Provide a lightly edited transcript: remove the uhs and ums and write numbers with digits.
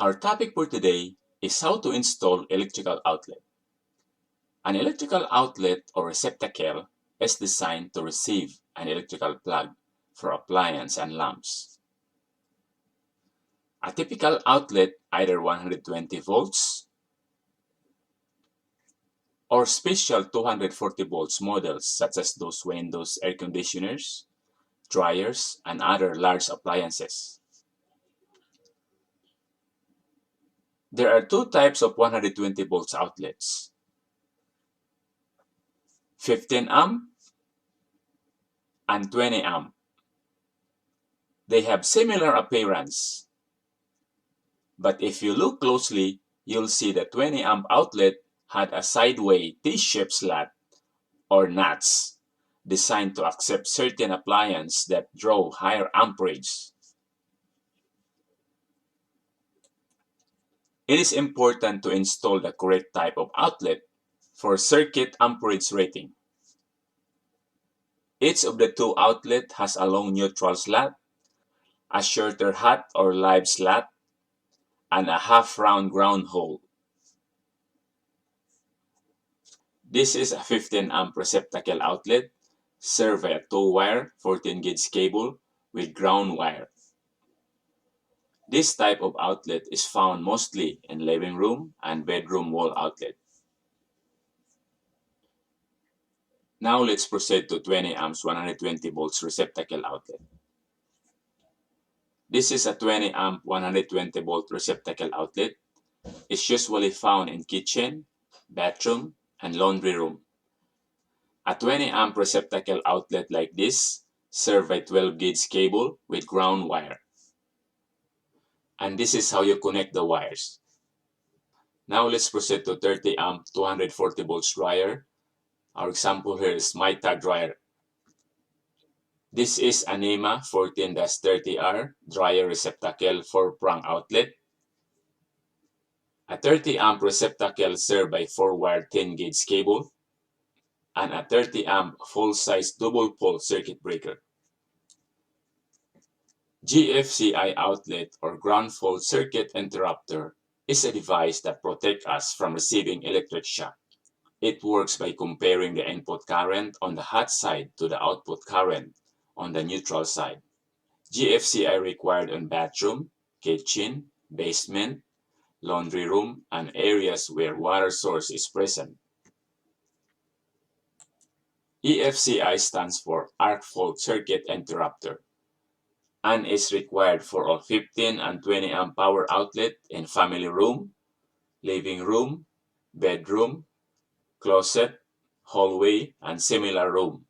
Our topic for today is how to install electrical outlet. An electrical outlet or receptacle is designed to receive an electrical plug for appliance and lamps. A typical outlet, either 120 volts or special 240 volts models such as those Windows air conditioners, dryers, and other large appliances. There are two types of 120 volts outlets: 15 amp and 20 amp. They have similar appearance, but if you look closely, you'll see the 20 amp outlet had a sideway T-shaped slot or nuts designed to accept certain appliances that draw higher amperage. It is important to install the correct type of outlet for circuit amperage rating. Each of the two outlets has a long neutral slot, a shorter hot or live slot, and a half-round ground hole. This is a 15 amp receptacle outlet served by a 2-wire 14 gauge cable with ground wire. This type of outlet is found mostly in living room and bedroom wall outlet. Now let's proceed to 20 amps 120 volts receptacle outlet. This is a 20 amp 120 volt receptacle outlet. It's usually found in kitchen, bathroom, and laundry room. A 20 amp receptacle outlet like this served by 12 gauge cable with ground wire. And this is how you connect the wires. Now let's proceed to 30 amp 240 volts dryer. Our example here is Mitre dryer. This is a NEMA 14-30R dryer receptacle 4-prong outlet. A 30 amp receptacle served by 4-wire 10 gauge cable, and a 30 amp full-size double pole circuit breaker. GFCI outlet or ground fault circuit interrupter is a device that protects us from receiving electric shock. It works by comparing the input current on the hot side to the output current on the neutral side. GFCI required on bathroom, kitchen, basement, laundry room, and areas where water source is present. EFCI stands for Arc Fault Circuit Interrupter and is required for all 15 and 20 amp power outlet in family room, living room, bedroom, closet, hallway, and similar room.